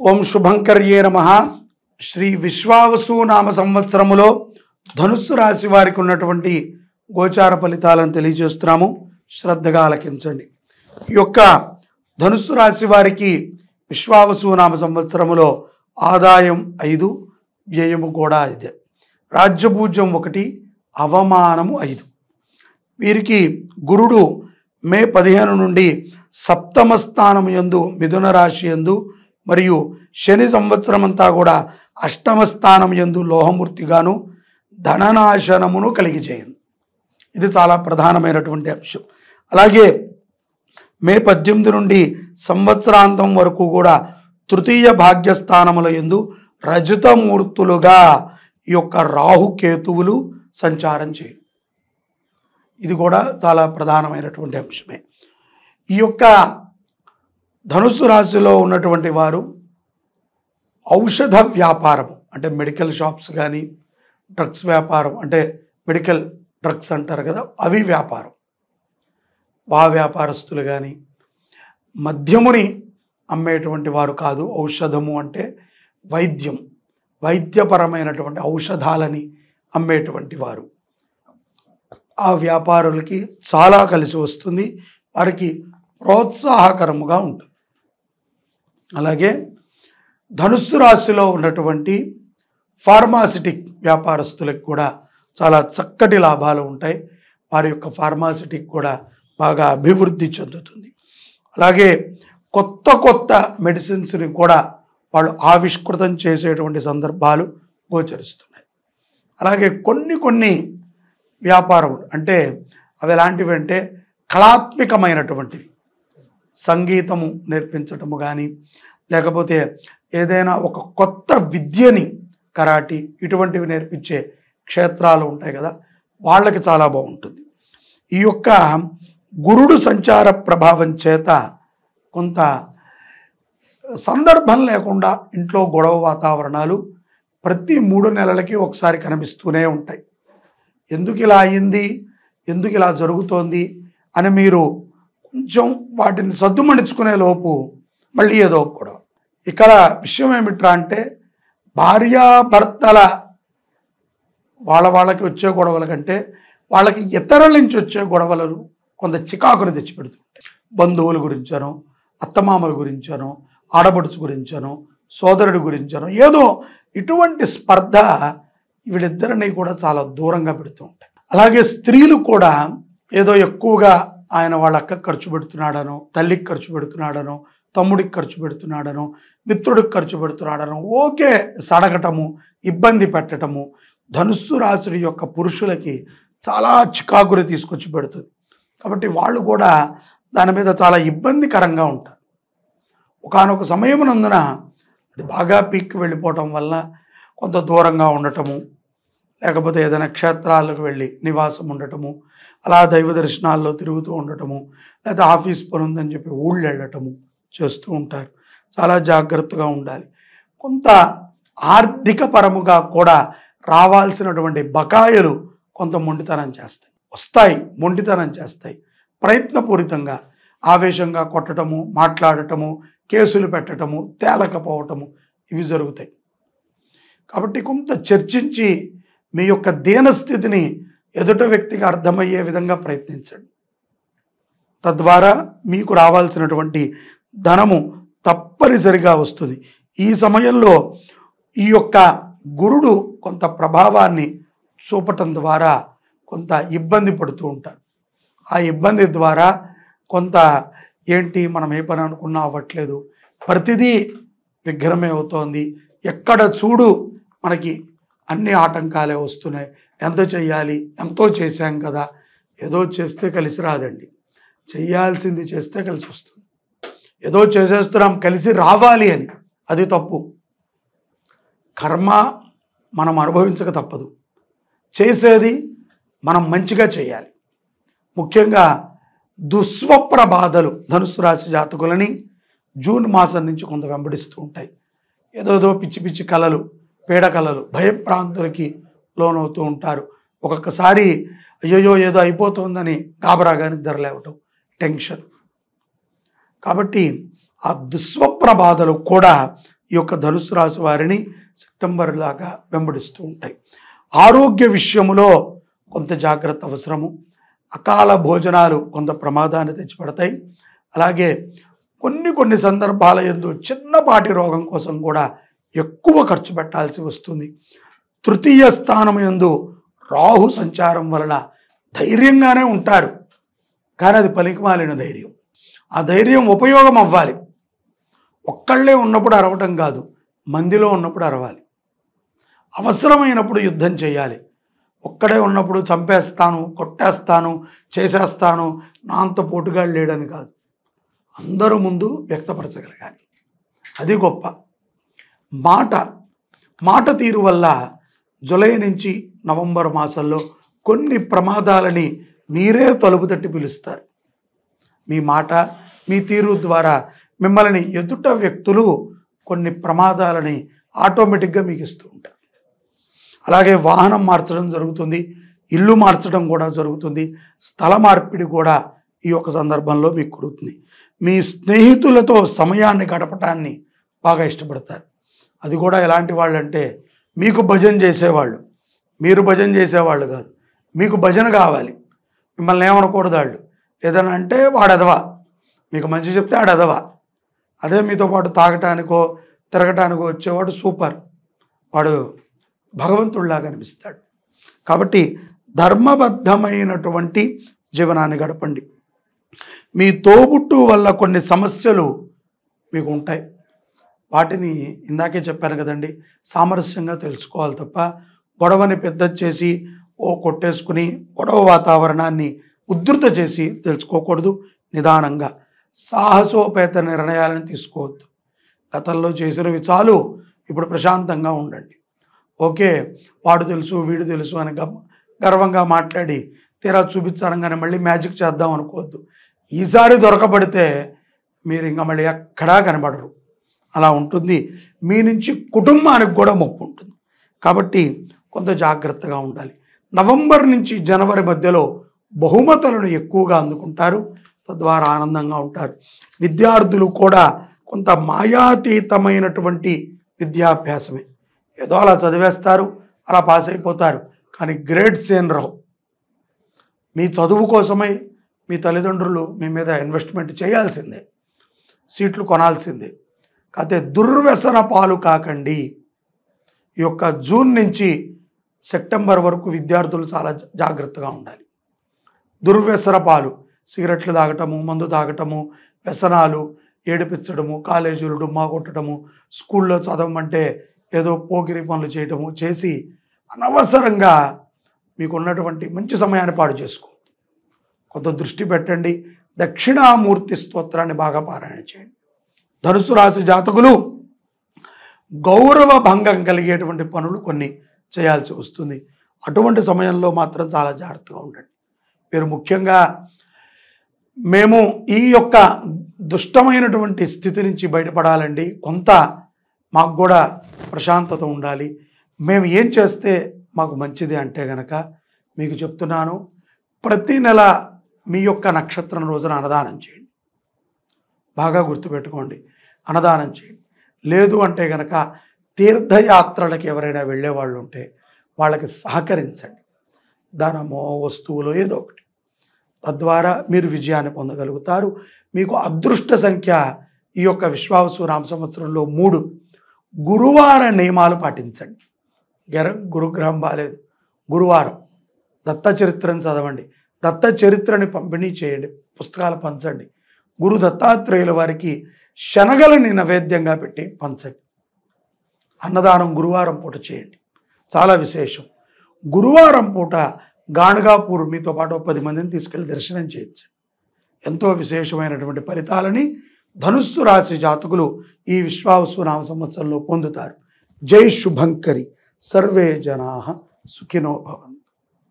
ఓం శుభంకర్యే నమః. శ్రీ విశ్వావసు నామ సంవత్సరములో ధనుస్సు రాశి వారికి ఉన్నటువంటి గోచార ఫలితాలను తెలియజేస్తున్నాము. శ్రద్ధగా ఆలకించండి. ఈ యొక్క ధనుస్సు రాశి వారికి విశ్వావసు నామ సంవత్సరములో ఆదాయం 5, వ్యయము కూడా 5, రాజ్యపూజ్యం 1, అవమానము 5. వీరికి గురుడు మే 15 నుండి సప్తమ స్థానం యందు మిథున రాశి యందు మరియు శని సంవత్సరం అంతా కూడా అష్టమ స్థానం యందు లోహమూర్తిగాను ధననాశనమును కలిగిచేయను. ఇది చాలా ప్రధానమైనటువంటి అంశం. అలాగే మే 18 నుండి సంవత్సరాంతం వరకు కూడా తృతీయ భాగ్యస్థానముల యందు రజతమూర్తులుగా ఈ యొక్క రాహుకేతువులు సంచారం చేయను. ఇది కూడా చాలా ప్రధానమైనటువంటి అంశమే. ఈ యొక్క ధనుస్సు రాశిలో ఉన్నటువంటి వారు ఔషధ వ్యాపారం అంటే మెడికల్ షాప్స్ కానీ, డ్రగ్స్ వ్యాపారం అంటే మెడికల్ డ్రగ్స్ అంటారు కదా, అవి వ్యాపారం, వ్యాపారస్తులు కానీ, మద్యముని అమ్మేటువంటి వారు కాదు. ఔషధము అంటే వైద్యం, వైద్యపరమైనటువంటి ఔషధాలని అమ్మేటువంటి వారు, ఆ వ్యాపారులకి చాలా కలిసి వస్తుంది, వారికి ప్రోత్సాహకరముగా ఉంటుంది. అలాగే ధనుస్సు రాశిలో ఉన్నటువంటి ఫార్మాసిటిక్ వ్యాపారస్తులకు కూడా చాలా చక్కటి లాభాలు ఉంటాయి. వారి యొక్క ఫార్మాసిటిక్ కూడా బాగా అభివృద్ధి చెందుతుంది. అలాగే కొత్త కొత్త మెడిసిన్స్ని కూడా వాళ్ళు ఆవిష్కృతం చేసేటువంటి సందర్భాలు గోచరిస్తున్నాయి. అలాగే కొన్ని వ్యాపారం అంటే అవి ఎలాంటివి అంటే కళాత్మకమైనటువంటివి, సంగీతము నేర్పించటము కానీ, లేకపోతే ఏదైనా ఒక కొత్త విద్యని, కరాటీ ఇటువంటివి నేర్పించే క్షేత్రాలు ఉంటాయి కదా, వాళ్ళకి చాలా బాగుంటుంది. ఈ యొక్క గురుడు సంచార ప్రభావం చేత కొంత సందర్భం లేకుండా ఇంట్లో గొడవ వాతావరణాలు ప్రతి 3 నెలలకి ఒకసారి కనిపిస్తూనే ఉంటాయి. ఎందుకు ఇలా అయింది, ఎందుకు ఇలా జరుగుతోంది అని మీరు కొంచెం వాటిని సద్దుమణించుకునే లోపు మళ్ళీ ఏదో గొడవ. ఇక్కడ విషయం ఏమిట్రా అంటే భార్యాభర్తల వాళ్ళకి వచ్చే గొడవల కంటే వాళ్ళకి ఇతరుల నుంచి వచ్చే గొడవలు కొంత చికాకుని తెచ్చిపెడుతుంటాయి. బంధువుల గురించనో, అత్తమామల గురించనో, ఆడబడుచు గురించనో, సోదరుడి గురించనో ఏదో ఇటువంటి స్పర్ధ వీళ్ళిద్దరిని కూడా చాలా దూరంగా పెడుతూ ఉంటాయి. అలాగే స్త్రీలు కూడా ఏదో ఎక్కువగా ఆయన వాళ్ళ అక్కకి ఖర్చు పెడుతున్నాడనో, తల్లికి ఖర్చు పెడుతున్నాడనో, తమ్ముడికి ఖర్చు పెడుతున్నాడనో, మిత్రుడికి ఖర్చు పెడుతున్నాడనో ఓకే సడగటము, ఇబ్బంది పెట్టటము ధనుస్సు రాశి యొక్క పురుషులకి చాలా చికాకుని తీసుకొచ్చి పెడుతుంది. కాబట్టి వాళ్ళు కూడా దాని మీద చాలా ఇబ్బందికరంగా ఉంటారు. ఒకానొక సమయమునందున అది బాగా పీక్కి వెళ్ళిపోవటం వల్ల కొంత దూరంగా ఉండటము, లేకపోతే ఏదైనా క్షేత్రాలకు వెళ్ళి నివాసం ఉండటము, అలా దైవ దర్శనాల్లో తిరుగుతూ ఉండటము, లేదా ఆఫీస్ పని ఉందని చెప్పి ఊళ్ళు వెళ్ళటము చేస్తూ ఉంటారు. చాలా జాగ్రత్తగా ఉండాలి. కొంత ఆర్థిక పరముగా కూడా రావాల్సినటువంటి బకాయిలు కొంత మొండితనం చేస్తాయి, వస్తాయి, మొండితనం చేస్తాయి. ప్రయత్నపూరితంగా ఆవేశంగా కొట్టడము, మాట్లాడటము, కేసులు పెట్టడము, తేలకపోవటము ఇవి జరుగుతాయి. కాబట్టి కొంత చర్చించి మీ యొక్క దీనస్థితిని ఎదుట వ్యక్తికి అర్థమయ్యే విధంగా ప్రయత్నించండి. తద్వారా మీకు రావాల్సినటువంటి ధనము తప్పనిసరిగా వస్తుంది. ఈ సమయంలో ఈ యొక్క గురుడు కొంత ప్రభావాన్ని చూపటం ద్వారా కొంత ఇబ్బంది పడుతూ ఉంటారు. ఆ ఇబ్బంది ద్వారా కొంత ఏంటి మనం ఏ పని అనుకున్నా అవ్వట్లేదు, ప్రతిదీ విఘ్నమే అవుతోంది, ఎక్కడ చూడు మనకి అన్ని ఆటంకాలే వస్తున్నాయి, ఎంత చెయ్యాలి, ఎంతో చేశాం కదా, ఏదో చేస్తే కలిసి రాదండి, చెయ్యాల్సింది చేస్తే కలిసి వస్తుంది. ఏదో చేసేస్తున్నాం కలిసి రావాలి అని, అది తప్పు. కర్మ మనం అనుభవించక తప్పదు, చేసేది మనం మంచిగా చేయాలి. ముఖ్యంగా దుస్వప్న బాధలు ధనుస్సు రాశి జాతకులని జూన్ మాసం నుంచి కొంత వెంబడిస్తూ ఉంటాయి. ఏదోదో పిచ్చి పిచ్చి కళలు, పీడకలలు, భయప్రాంతులకి లోనవుతూ ఉంటారు. ఒక్కొక్కసారి అయ్యో ఏదో అయిపోతుందని గాబరాగా నిద్రలేవటం, టెన్షన్. కాబట్టి ఆ దుస్వప్న బాధలు కూడా ఈ యొక్క ధనుస్సు రాశి వారిని సెప్టెంబర్ దాకా వెంబడిస్తూ ఉంటాయి. ఆరోగ్య విషయంలో కొంత జాగ్రత్త అవసరము. అకాల భోజనాలు కొంత ప్రమాదాన్ని తెచ్చిపెడతాయి. అలాగే కొన్ని సందర్భాల యందు చిన్నపాటి రోగం కోసం కూడా ఎక్కువ ఖర్చు పెట్టాల్సి వస్తుంది. తృతీయ స్థానం యందు రాహు సంచారం వలన ధైర్యంగానే ఉంటారు, కానీ అది పలికిమాలిన ధైర్యం. ఆ ధైర్యం ఉపయోగం అవ్వాలి. ఒక్కళ్ళే ఉన్నప్పుడు అరవటం కాదు, మందిలో ఉన్నప్పుడు అరవాలి. అవసరమైనప్పుడు యుద్ధం చేయాలి. ఒక్కడే ఉన్నప్పుడు చంపేస్తాను, కొట్టేస్తాను, చేసేస్తాను, నా అంత పోటుగాడు లేడని కాదు, అందరూ ముందు వ్యక్తపరచగలగాలి. అది గొప్ప మాట తీరు వల్ల జూలై నుంచి నవంబర్ మాసంలో కొన్ని ప్రమాదాలని మీరే తలుపు తట్టి పిలుస్తారు. మీ మాట, మీ తీరు ద్వారా మిమ్మల్ని ఎదుట వ్యక్తులు కొన్ని ప్రమాదాలని ఆటోమేటిక్గా మీకు ఇస్తూ ఉంటారు. అలాగే వాహనం మార్చడం జరుగుతుంది, ఇల్లు మార్చడం కూడా జరుగుతుంది, స్థల మార్పిడి కూడా ఈ యొక్క సందర్భంలో మీకు కుదురుతుంది. మీ స్నేహితులతో సమయాన్ని గడపటాన్ని బాగా ఇష్టపడతారు. అది కూడా ఎలాంటి వాళ్ళు అంటే మీకు భజన చేసేవాళ్ళు, మీరు భజన చేసేవాళ్ళు కాదు, మీకు భజన కావాలి. మిమ్మల్ని ఏమనకూడదు వాళ్ళు. ఏదైనా అంటే వాడెదవా, మీకు మంచి చెప్తే ఆడెదవా. అదే మీతో పాటు తాగటానికో తిరగటానికో వచ్చేవాడు సూపర్, వాడు భగవంతుడిలాగా అనిపిస్తాడు. కాబట్టి ధర్మబద్ధమైనటువంటి జీవనాన్ని గడపండి. మీ తోబుట్టు వల్ల కొన్ని సమస్యలు మీకు ఉంటాయి. వాటిని ఇందాకే చెప్పాను కదండి, సామరస్యంగా తెలుసుకోవాలి తప్ప గొడవని పెద్ద చేసి కొట్టేసుకుని గొడవ వాతావరణాన్ని ఉధృత చేసి తెలుసుకోకూడదు. నిదానంగా సాహసోపేత నిర్ణయాలను తీసుకోవద్దు. గతంలో చేసినవి చాలు, ఇప్పుడు ప్రశాంతంగా ఉండండి. ఓకే, వాడు తెలుసు వీడు తెలుసు అని గర్వంగా మాట్లాడి తీరా చూపించాలంగానే మళ్ళీ మ్యాజిక్ చేద్దాం అనుకోవద్దు. ఈసారి దొరకబడితే మీరు ఇంకా మళ్ళీ ఎక్కడా కనబడరు. అలా ఉంటుంది. మీ నుంచి కుటుంబానికి కూడా ముప్పు ఉంటుంది. కాబట్టి కొంత జాగ్రత్తగా ఉండాలి. నవంబర్ నుంచి జనవరి మధ్యలో బహుమతులను ఎక్కువగా అందుకుంటారు, తద్వారా ఆనందంగా ఉంటారు. విద్యార్థులు కూడా కొంత మాయాతీతమైనటువంటి విద్యాభ్యాసమే. ఏదో అలా చదివేస్తారు, అలా పాస్ అయిపోతారు, కానీ గ్రేడ్స్ ఏం రావు. మీ చదువు కోసమై మీ తల్లిదండ్రులు మీ మీద ఇన్వెస్ట్మెంట్ చేయాల్సిందే, సీట్లు కొనాల్సిందే. కాకపోతే దుర్వ్యసన పాలు కాకండి. ఈ యొక్క జూన్ నుంచి సెప్టెంబర్ వరకు విద్యార్థులు చాలా జాగ్రత్తగా ఉండాలి. దుర్వ్యసన పాలు, సిగరెట్లు తాగటము, మందు తాగటము, వ్యసనాలు, ఏడిపించడము, కాలేజీలు డుమ్మా కొట్టడము, స్కూల్లో చదవమంటే ఏదో పోకిరి పనులు చేయటము చేసి అనవసరంగా మీకు ఉన్నటువంటి మంచి సమయాన్ని పాడు చేసుకో. కొంత దృష్టి పెట్టండి. దక్షిణామూర్తి స్తోత్రాన్ని బాగా పారాయణ చేయండి. ధనుసు రాశి జాతకులు గౌరవ భంగం కలిగేటువంటి పనులు కొన్ని చేయాల్సి వస్తుంది. అటువంటి సమయంలో మాత్రం చాలా జాగ్రత్తగా ఉండండి. మీరు ముఖ్యంగా మేము ఈ యొక్క దుష్టమైనటువంటి స్థితి నుంచి బయటపడాలండి, కొంత మాకు కూడా ప్రశాంతత ఉండాలి, మేము ఏం చేస్తే మాకు మంచిది అంటే గనక మీకు చెప్తున్నాను, ప్రతి నెల మీ యొక్క నక్షత్రం రోజున అన్నదానం చేయండి. బాగా గుర్తుపెట్టుకోండి, అన్నదానం చేయండి. లేదు అంటే గనక తీర్థయాత్రలకు ఎవరైనా వెళ్ళేవాళ్ళు ఉంటే వాళ్ళకి సహకరించండి. ధనమో వస్తువులో ఏదో ఒకటి, తద్వారా మీరు విజయాన్ని పొందగలుగుతారు. మీకు అదృష్ట సంఖ్య ఈ యొక్క విశ్వావసు నామ సంవత్సరంలో 3. గురువార నియమాలు పాటించండి. గురుగ్రహం బాలేదు, గురువారం దత్త చరిత్రను చదవండి, దత్త చరిత్రని పంపిణీ చేయండి, పుస్తకాలు పంచండి. గురు దత్తాత్రేయుల వారికి శనగలని నైవేద్యంగా పెట్టి పంచండి. అన్నదానం గురువారం పూట చేయండి, చాలా విశేషం. గురువారం పూట గాణగాపూర్ మీతో పాటు 10 మందిని తీసుకెళ్ళి దర్శనం చేయొచ్చు. ఎంతో విశేషమైనటువంటి ఫలితాలని ధనుస్సు రాశి జాతకులు ఈ విశ్వావసు నామ సంవత్సరంలో పొందుతారు. జై శుభంకరి. సర్వే జనాః సుఖినో భవంతు.